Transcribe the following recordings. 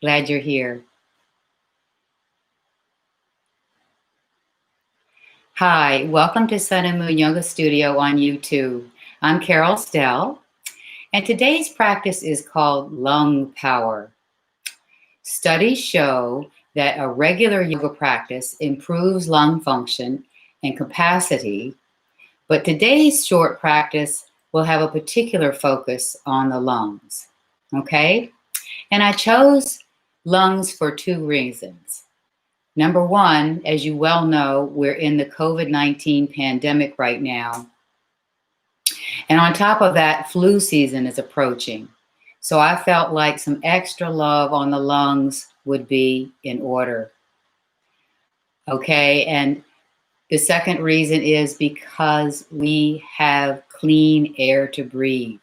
Glad you're here. Hi, welcome to Sun and Moon Yoga Studio on YouTube. I'm Carol Stehl, and today's practice is called lung power. Studies show that a regular yoga practice improves lung function and capacity, but today's short practice will have a particular focus on the lungs. Okay? And I chose lungs for two reasons. Number one, as you well know, we're in the COVID-19 pandemic right now. And on top of that, flu season is approaching. So I felt like some extra love on the lungs would be in order. Okay, and the second reason is because we have clean air to breathe.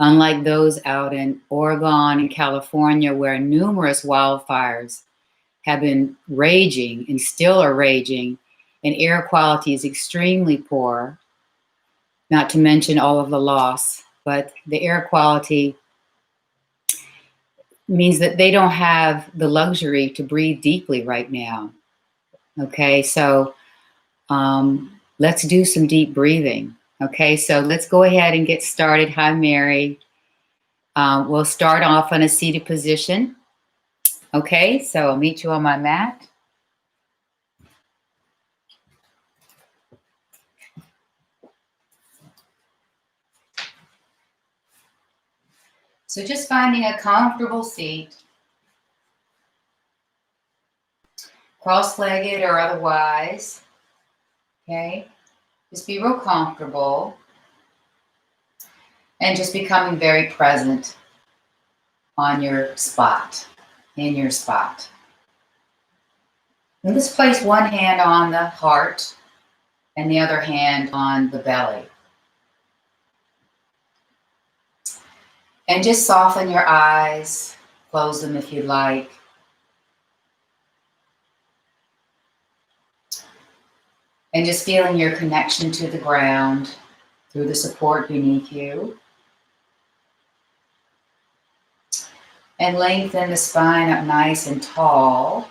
Unlike those out in Oregon and California, where numerous wildfires have been raging and still are raging, and air quality is extremely poor, not to mention all of the loss, but the air quality means that they don't have the luxury to breathe deeply right now. Okay, so let's do some deep breathing. Okay, so let's go ahead and get started. Hi, Mary. We'll start off in a seated position. Okay, so I'll meet you on my mat. So just finding a comfortable seat, cross-legged or otherwise, okay? Just be real comfortable and just becoming very present on your spot, in your spot. And just place one hand on the heart and the other hand on the belly. And just soften your eyes, close them if you'd like. And just feeling your connection to the ground through the support beneath you. And lengthen the spine up nice and tall.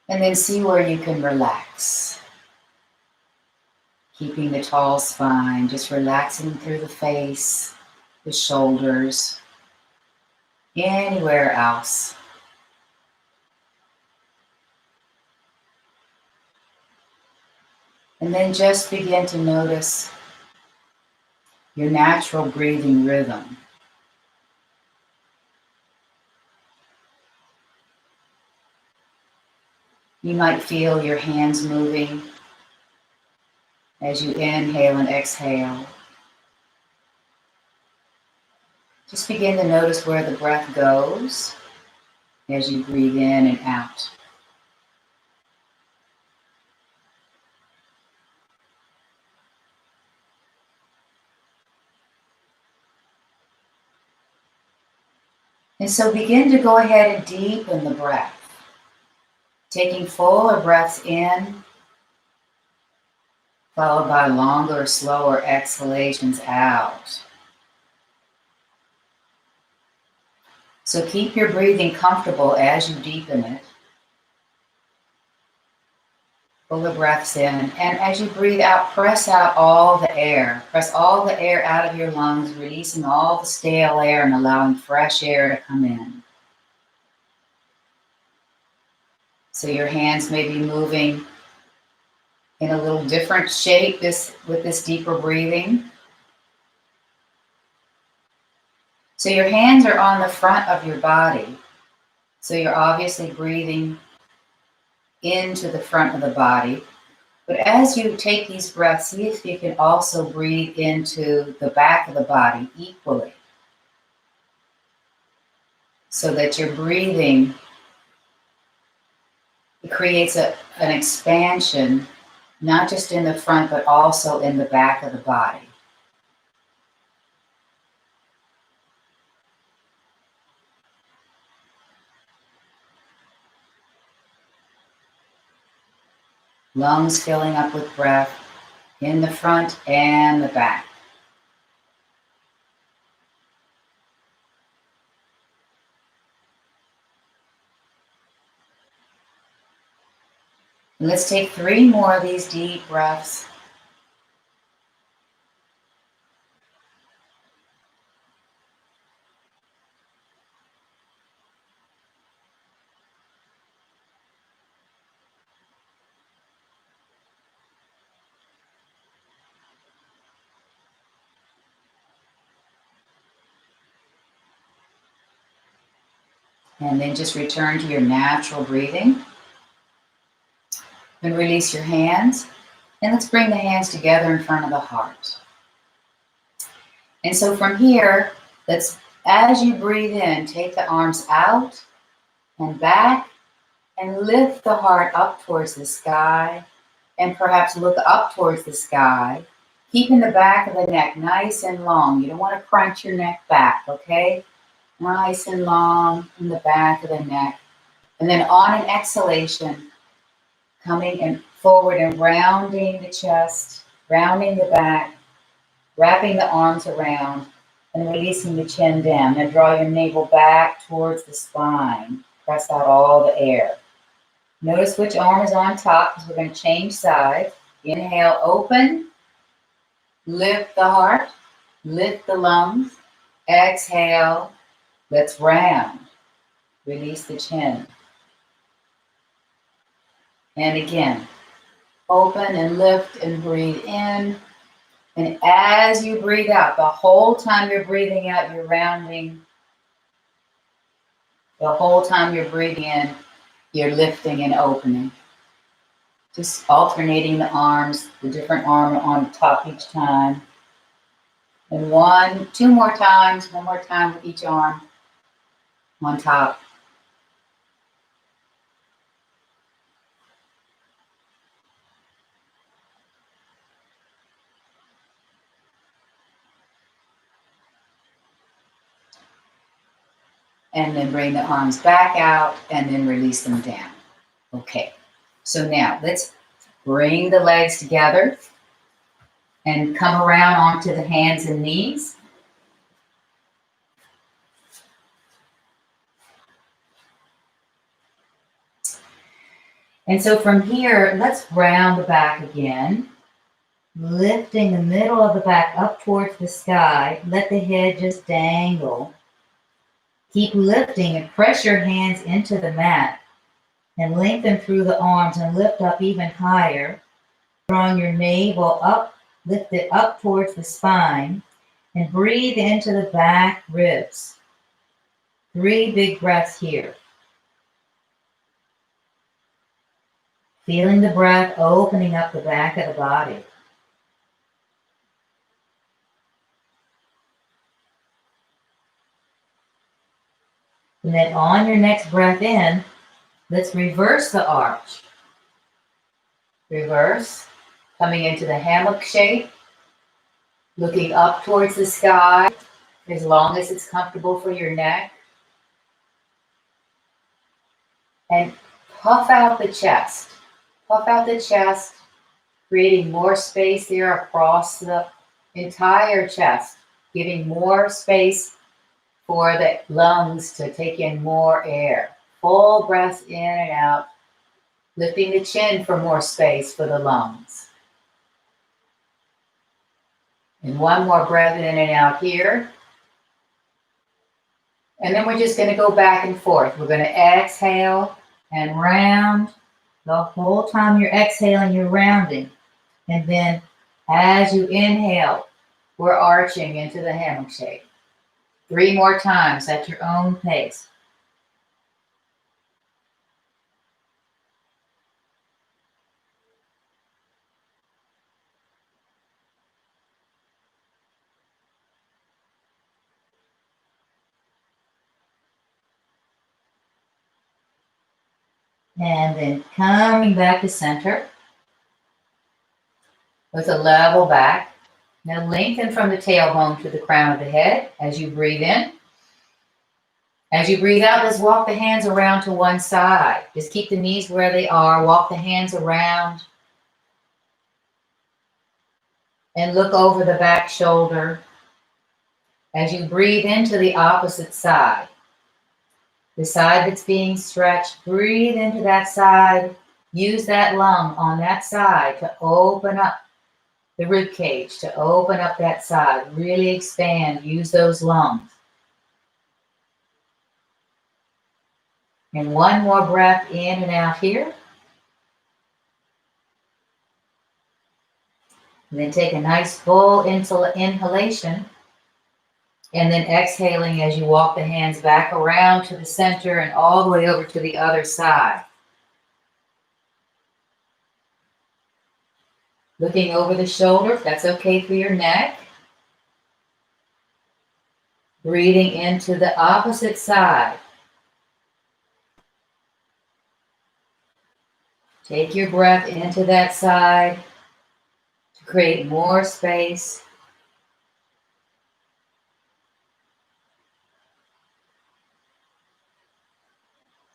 And then see where you can relax. Keeping the tall spine, just relaxing through the face, the shoulders, anywhere else. And then just begin to notice your natural breathing rhythm. You might feel your hands moving as you inhale and exhale. Just begin to notice where the breath goes as you breathe in and out. And so begin to go ahead and deepen the breath, taking fuller breaths in, followed by longer, slower exhalations out. So keep your breathing comfortable as you deepen it. Fuller breaths in, and as you breathe out, press out all the air. Press all the air out of your lungs, releasing all the stale air and allowing fresh air to come in. So your hands may be moving in a little different shape with this deeper breathing. So your hands are on the front of your body. So you're obviously breathing into the front of the body. But as you take these breaths, see if you can also breathe into the back of the body equally. So that you're breathing, it creates an expansion, not just in the front, but also in the back of the body. Lungs filling up with breath in the front and the back. And let's take 3 more of these deep breaths. And then just return to your natural breathing. Then release your hands. And let's bring the hands together in front of the heart. And so from here, as you breathe in, take the arms out and back and lift the heart up towards the sky and perhaps look up towards the sky, keeping the back of the neck nice and long. You don't want to crunch your neck back, okay? Nice and long in the back of the neck. And then on an exhalation, coming and forward and rounding the chest, rounding the back, wrapping the arms around, and releasing the chin down. Now draw your navel back towards the spine. Press out all the air. Notice which arm is on top because we're going to change sides. Inhale, open. Lift the heart. Lift the lungs. Exhale. Let's round. Release the chin. And again, open and lift and breathe in. And as you breathe out, the whole time you're breathing out, you're rounding. The whole time you're breathing in, you're lifting and opening. Just alternating the arms, the different arm on top each time. And 2 more times, one more time with each arm on top. And then bring the arms back out and then release them down. Okay, so now let's bring the legs together and come around onto the hands and knees. And so from here, let's round the back again, lifting the middle of the back up towards the sky. Let the head just dangle. Keep lifting and press your hands into the mat and lengthen through the arms and lift up even higher. Drawing your navel up, lift it up towards the spine and breathe into the back ribs. 3 big breaths here. Feeling the breath opening up the back of the body. And then on your next breath in, let's reverse the arch. Reverse, coming into the hammock shape, looking up towards the sky, as long as it's comfortable for your neck. And puff out the chest. Puff out the chest, creating more space there across the entire chest, giving more space for the lungs to take in more air. Full breaths in and out, lifting the chin for more space for the lungs. And 1 more breath in and out here. And then we're just going to go back and forth. We're going to exhale and round. The whole time you're exhaling, you're rounding. And then as you inhale, we're arching into the hammock shape. 3 more times at your own pace. And then coming back to center with a level back. Now lengthen from the tailbone to the crown of the head as you breathe in. As you breathe out, let's walk the hands around to one side. Just keep the knees where they are. Walk the hands around. And look over the back shoulder. As you breathe into the opposite side. The side that's being stretched, breathe into that side Use that lung on that side to open up the rib cage, to open up that side. Really expand. Use those lungs. And one more breath in and out here. And then take a nice full inhalation. And then exhaling as you walk the hands back around to the center and all the way over to the other side. Looking over the shoulder, if that's okay for your neck. Breathing into the opposite side. Take your breath into that side to create more space.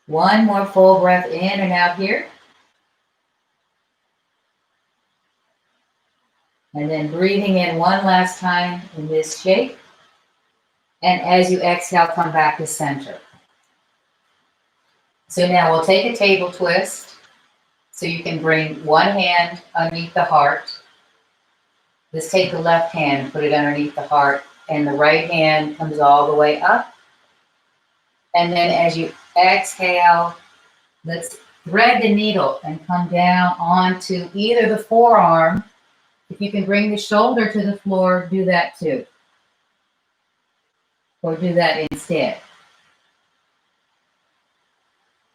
One more full breath in and out here. And then breathing in one last time in this shape. And as you exhale, come back to center. So now we'll take a table twist. So you can bring one hand underneath the heart. Let's take the left hand and put it underneath the heart. And the right hand comes all the way up. And then as you exhale, let's thread the needle and come down onto either the forearm. If you can bring the shoulder to the floor, do that too. Or do that instead.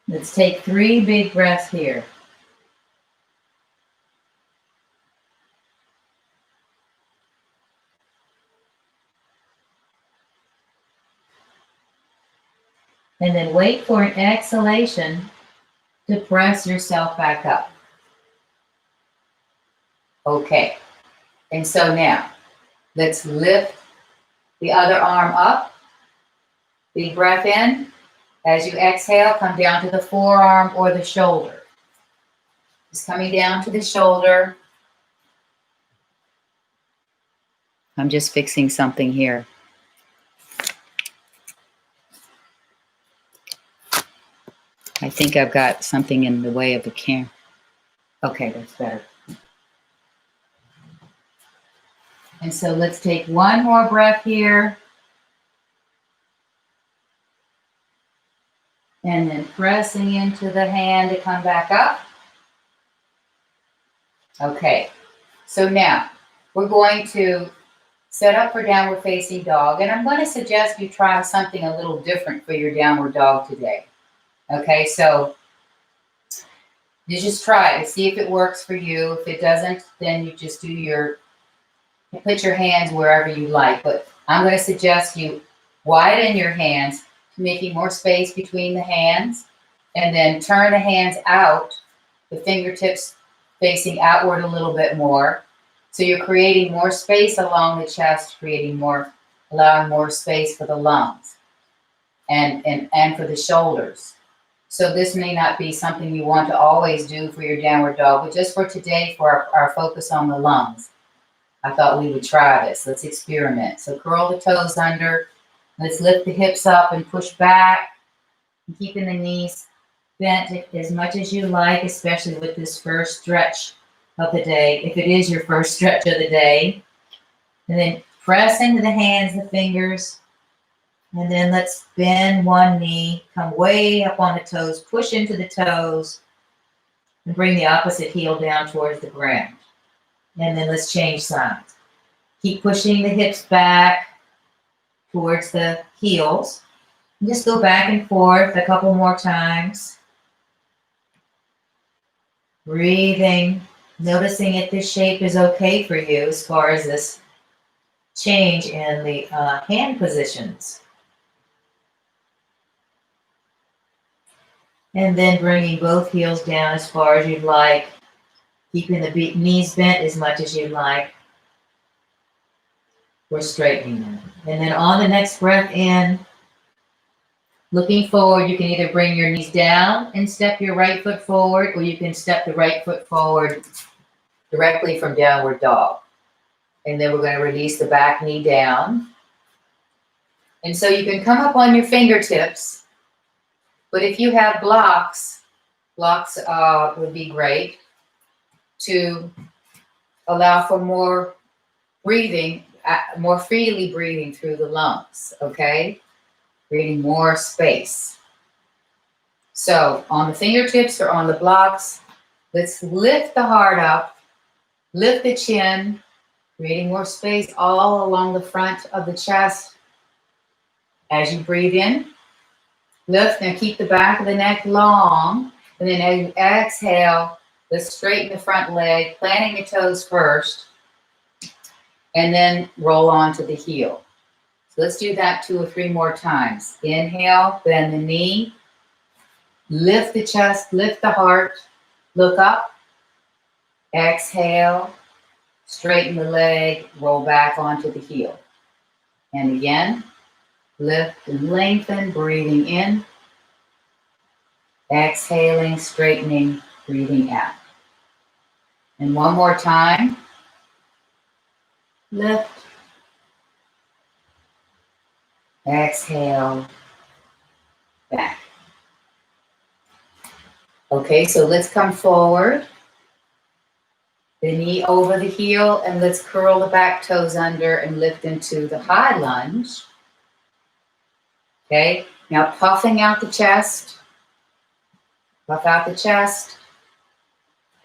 Let's take 3 big breaths here. And then wait for an exhalation to press yourself back up. Okay. And so now, let's lift the other arm up. Big breath in. As you exhale, come down to the forearm or the shoulder. Just coming down to the shoulder. I'm just fixing something here. I think I've got something in the way of the camera. Okay, that's better. And so let's take one more breath here. And then pressing into the hand to come back up. Okay, so now we're going to set up for downward facing dog. And I'm going to suggest you try something a little different for your downward dog today. Okay, so you just try it to see if it works for you. If it doesn't, then you just put your hands wherever you like. But I'm going to suggest you widen your hands, making more space between the hands, and then turn the hands out, the fingertips facing outward a little bit more. So you're creating more space along the chest, allowing more space for the lungs and for the shoulders. So this may not be something you want to always do for your downward dog, but just for today, for our focus on the lungs, I thought we would try this. Let's experiment. So curl the toes under. Let's lift the hips up and push back. And keeping the knees bent as much as you like, especially with this first stretch of the day, if it is your first stretch of the day. And then press into the hands, the fingers. And then let's bend one knee, come way up on the toes, push into the toes, and bring the opposite heel down towards the ground. And then let's change sides. Keep pushing the hips back towards the heels. And just go back and forth a couple more times. Breathing, noticing if this shape is okay for you as far as this change in the hand positions. And then bringing both heels down as far as you'd like, keeping the knees bent as much as you'd like. We're straightening them. And then on the next breath in, looking forward, you can either bring your knees down and step your right foot forward, or you can step the right foot forward directly from downward dog. And then we're going to release the back knee down. And so you can come up on your fingertips. But if you have blocks, Blocks would be great to allow for more breathing, more freely breathing through the lungs, okay? Creating more space. So on the fingertips or on the blocks, let's lift the heart up, lift the chin, creating more space all along the front of the chest. As you breathe in, lift and keep the back of the neck long. And then as you exhale, let's straighten the front leg, planting the toes first, and then roll onto the heel. So let's do that 2 or 3 more times. Inhale, bend the knee, lift the chest, lift the heart, look up, exhale, straighten the leg, roll back onto the heel. And again, lift and lengthen, breathing in, exhaling, straightening, breathing out. And one more time, lift, exhale, back. Okay, so let's come forward, the knee over the heel, and let's curl the back toes under and lift into the high lunge. Okay, now puffing out the chest, puff out the chest.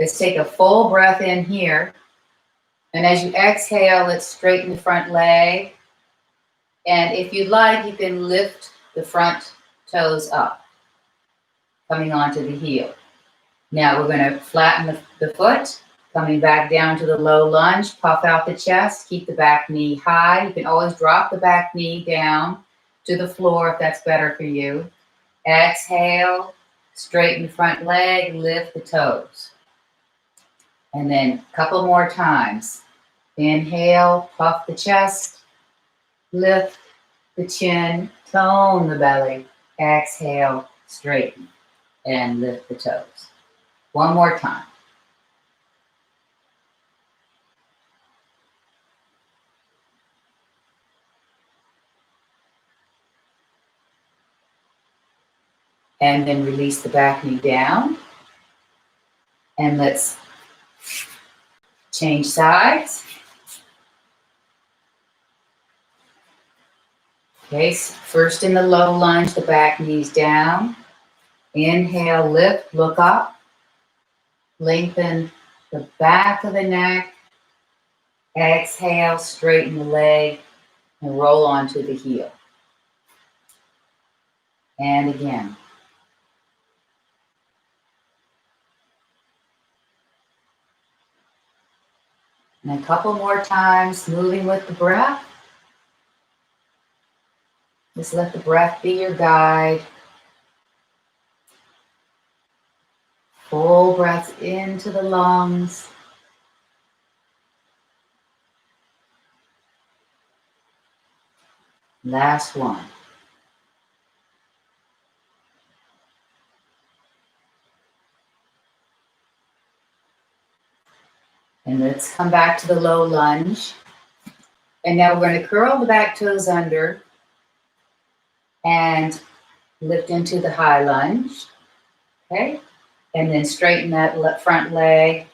Let's take a full breath in here. And as you exhale, let's straighten the front leg. And if you'd like, you can lift the front toes up, coming onto the heel. Now we're going to flatten the foot, coming back down to the low lunge, puff out the chest, keep the back knee high. You can always drop the back knee down to the floor if that's better for you. Exhale, straighten the front leg, lift the toes. And then a couple more times. Inhale, puff the chest, lift the chin, tone the belly. Exhale, straighten and lift the toes. One more time. And then release the back knee down. And let's change sides. Okay, so first in the low lunge, the back knee's down. Inhale, lift, look up. Lengthen the back of the neck. Exhale, straighten the leg and roll onto the heel. And again. And a couple more times, moving with the breath. Just let the breath be your guide. Full breath into the lungs. Last one. And let's come back to the low lunge. And now we're going to curl the back toes under and lift into the high lunge. Okay? And then straighten that front leg,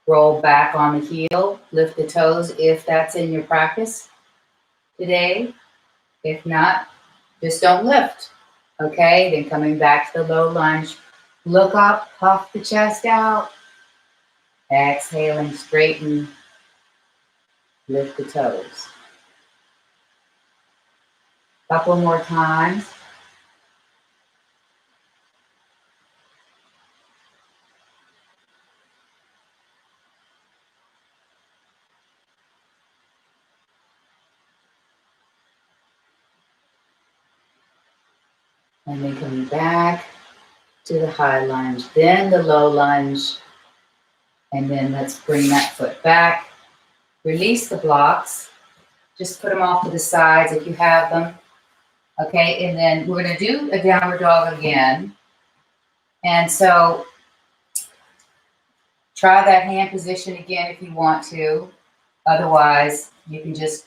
roll back on the heel, lift the toes if that's in your practice today. If not, just don't lift. Okay? Then coming back to the low lunge, look up, puff the chest out. Exhaling, straighten, lift the toes. Couple more times. And then coming back to the high lunge, then the low lunge. And then let's bring that foot back. Release the blocks. Just put them off to the sides if you have them. Okay, and then we're going to do a downward dog again. And so try that hand position again if you want to. Otherwise, you can just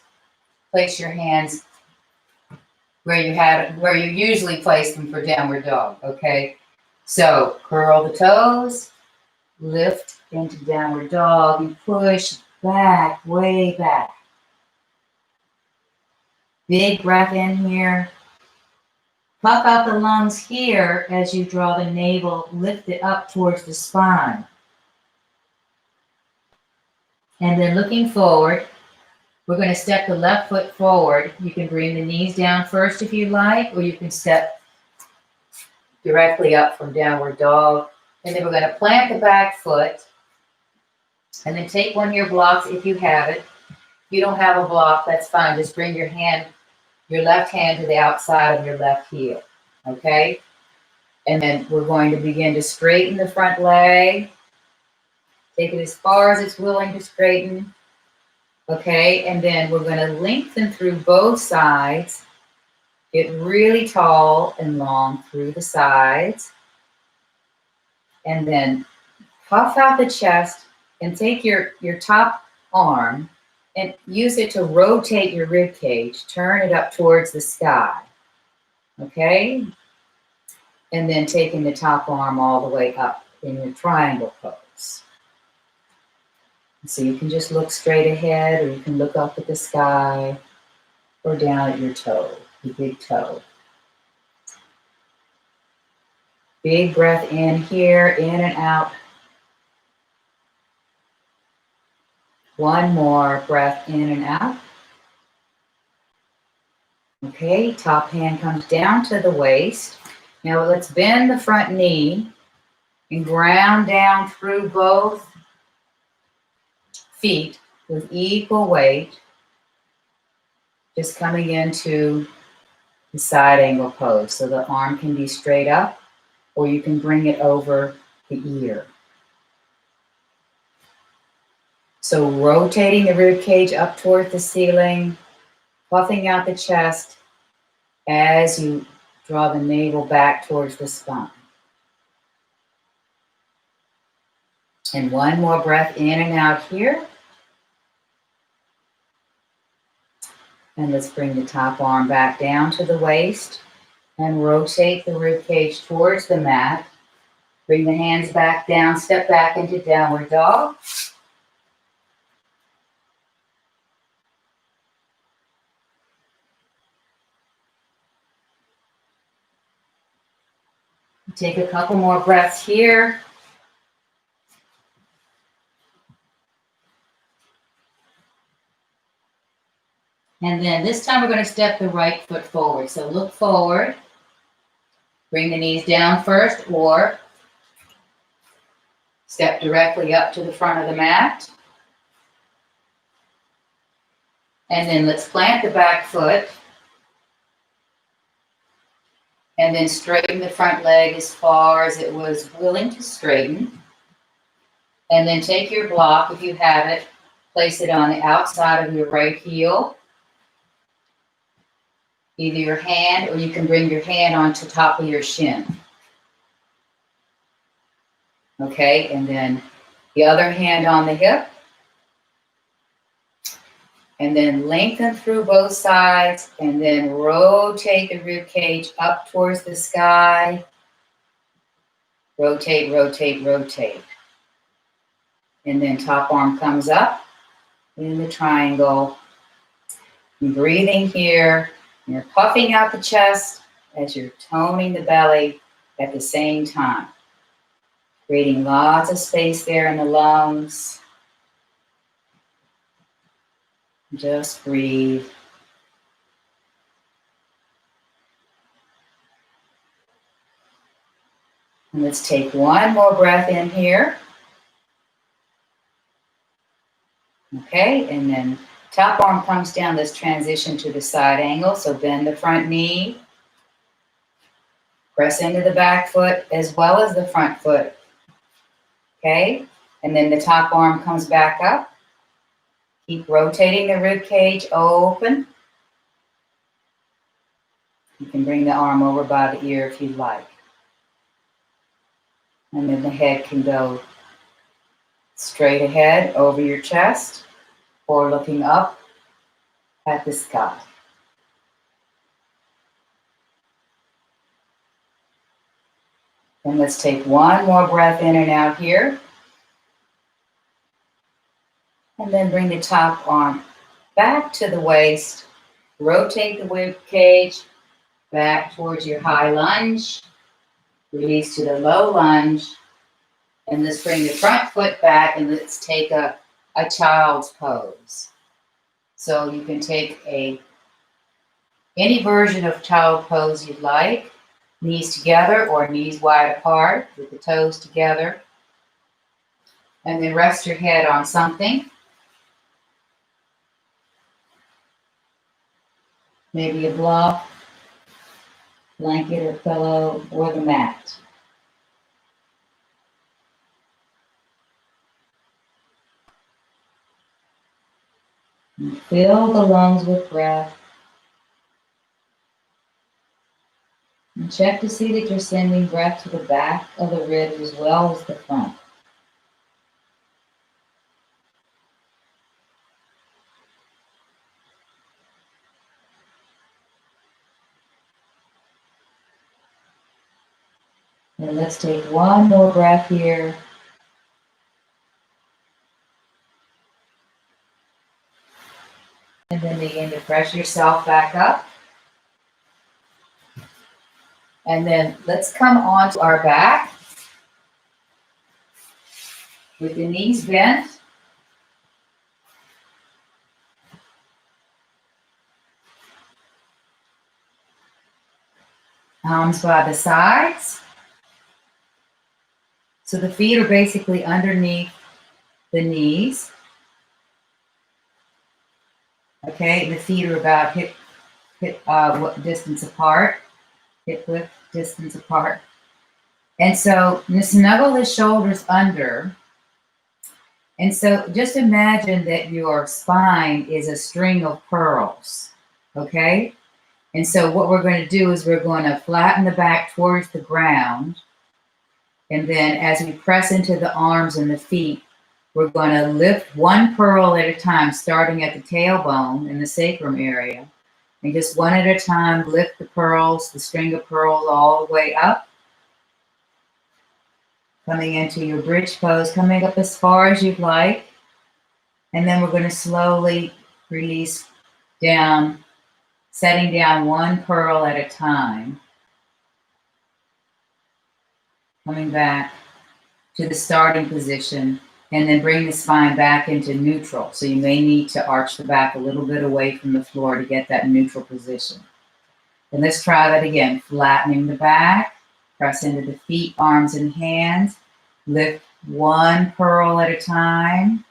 place your hands where you usually place them for downward dog. Okay, So curl the toes, lift into downward dog, and push back, way back. Big breath in here. Puff out the lungs here as you draw the navel, lift it up towards the spine. And then looking forward, we're going to step the left foot forward. You can bring the knees down first if you like, or you can step directly up from downward dog. And then we're going to plant the back foot. And then take one of your blocks if you have it. If you don't have a block, that's fine. Just bring your left hand to the outside of your left heel. Okay? And then we're going to begin to straighten the front leg. Take it as far as it's willing to straighten. Okay, and then we're going to lengthen through both sides. Get really tall and long through the sides. And then puff out the chest and take your top arm and use it to rotate your rib cage. Turn it up towards the sky. Okay? And then taking the top arm all the way up in your triangle pose. So you can just look straight ahead, or you can look up at the sky, or down at your toe, your big toe. Big breath in here, in and out. One more breath in and out. Okay, top hand comes down to the waist. Now let's bend the front knee and ground down through both feet with equal weight, just coming into the side angle pose. So the arm can be straight up, or you can bring it over the ear. So rotating the rib cage up toward the ceiling, puffing out the chest as you draw the navel back towards the spine. And one more breath in and out here. And let's bring the top arm back down to the waist and rotate the rib cage towards the mat. Bring the hands back down, step back into downward dog. Take a couple more breaths here. And then this time we're going to step the right foot forward. So look forward. Bring the knees down first, or step directly up to the front of the mat. And then let's plant the back foot. And then straighten the front leg as far as it was willing to straighten. And then take your block, if you have it, place it on the outside of your right heel. Either your hand, or you can bring your hand onto top of your shin. Okay, and then the other hand on the hip. And then lengthen through both sides, and then rotate the rib cage up towards the sky. Rotate, rotate, rotate. And then top arm comes up in the triangle. And breathing here. You're puffing out the chest as you're toning the belly at the same time. Creating lots of space there in the lungs. Just breathe. And let's take one more breath in here. Okay, and then top arm comes down. Let's transition to the side angle. So bend the front knee. Press into the back foot as well as the front foot. Okay, and then the top arm comes back up. Keep rotating the rib cage open. You can bring the arm over by the ear if you'd like. And then the head can go straight ahead over your chest, or looking up at the sky. And let's take one more breath in and out here. And then bring the top arm back to the waist. Rotate the rib cage back towards your high lunge. Release to the low lunge. And let's bring the front foot back and let's take a child's pose. So you can take any version of child pose you'd like. Knees together or knees wide apart with the toes together. And then rest your head on something. Maybe a block, blanket or pillow, or the mat. And fill the lungs with breath. And check to see that you're sending breath to the back of the ribs as well as the front. And let's take one more breath here. And then begin to press yourself back up. And then let's come onto our back with the knees bent. Arms by the sides. So the feet are basically underneath the knees. Okay, the feet are about hip distance apart. Hip width distance apart. And so you snuggle the shoulders under. And so just imagine that your spine is a string of pearls, okay? And so what we're going to do is we're going to flatten the back towards the ground. And then as we press into the arms and the feet, we're going to lift one pearl at a time, starting at the tailbone in the sacrum area. And just one at a time, lift the pearls, the string of pearls all the way up. Coming into your bridge pose, coming up as far as you'd like. And then we're going to slowly release down, setting down one pearl at a time. Coming back to the starting position. And then bring the spine back into neutral. So you may need to arch the back a little bit away from the floor to get that neutral position. And let's try that again. Flattening the back, press into the feet, arms, and hands. Lift one pearl at a time.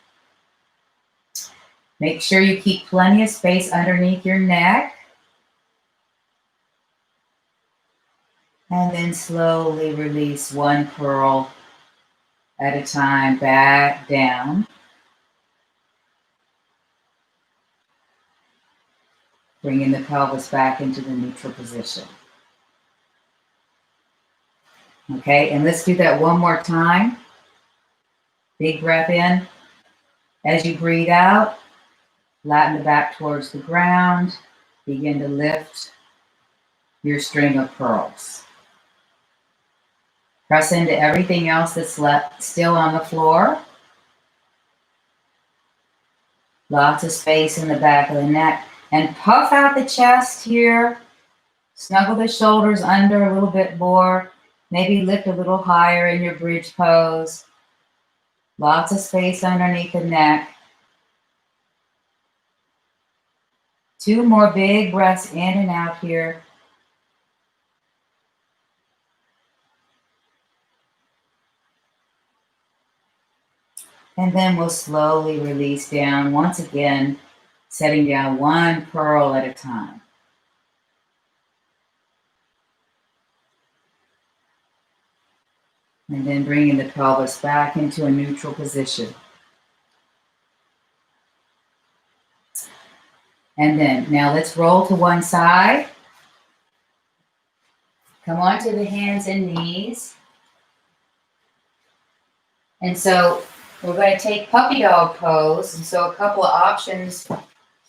Make sure you keep plenty of space underneath your neck. And then slowly release one pearl at a time, back down. Bringing the pelvis back into the neutral position. Okay, and let's do that one more time. Big breath in. As you breathe out, flatten the back towards the ground. Begin to lift your string of pearls. Press into everything else that's left still on the floor. Lots of space in the back of the neck. And puff out the chest here. Snuggle the shoulders under a little bit more. Maybe lift a little higher in your bridge pose. Lots of space underneath the neck. 2 more big breaths in and out here. And then we'll slowly release down once again, setting down one pearl at a time. And then bringing the pelvis back into a neutral position. And then now let's roll to one side. Come onto the hands and knees. And so we're going to take puppy dog pose. And so a couple of options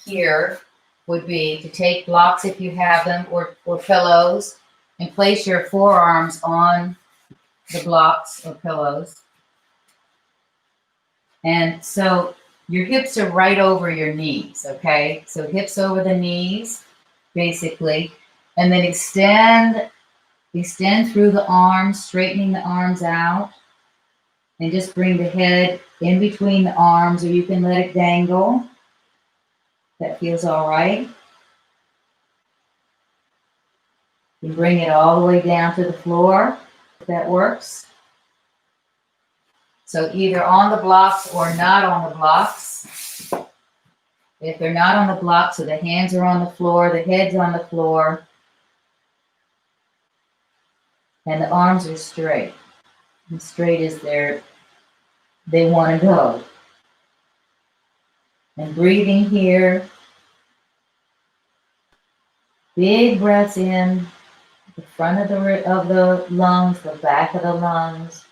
here would be to take blocks if you have them or pillows and place your forearms on the blocks or pillows. And so your hips are right over your knees, okay? So hips over the knees, basically. And then extend through the arms, straightening the arms out. And just bring the head in between the arms, or you can let it dangle. That feels all right. You bring it all the way down to the floor, if that works. So either on the blocks or not on the blocks. If they're not on the blocks, so the hands are on the floor, the head's on the floor, and the arms are straight. And straight as they want to go. And breathing here. Big breaths in, the front of the lungs, the back of the lungs.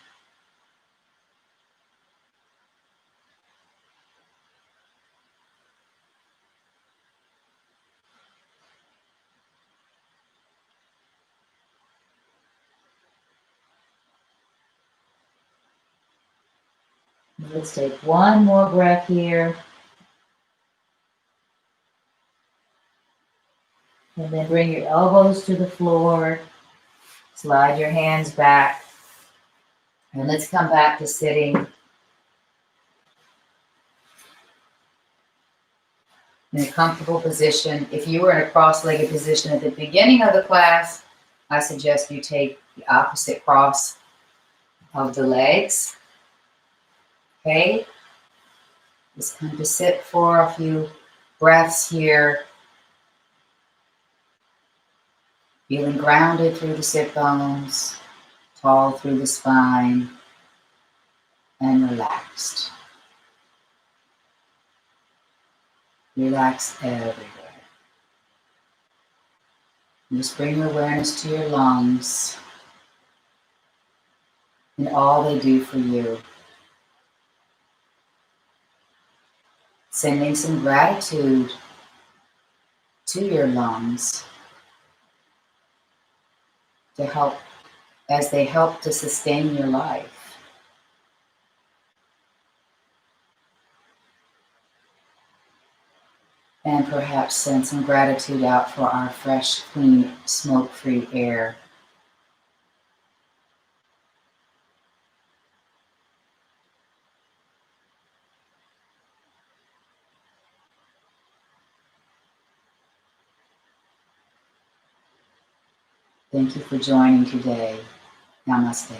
Let's take one more breath here. And then bring your elbows to the floor. Slide your hands back. And let's come back to sitting in a comfortable position. If you were in a cross-legged position at the beginning of the class, I suggest you take the opposite cross of the legs. Okay? Just come to sit for a few breaths here. Feeling grounded through the sit bones, tall through the spine, and relaxed. Relax everywhere. Just bring your awareness to your lungs and all they do for you. Sending some gratitude to your lungs to help, as they help to sustain your life. And perhaps send some gratitude out for our fresh, clean, smoke-free air. Thank you for joining today. Namaste.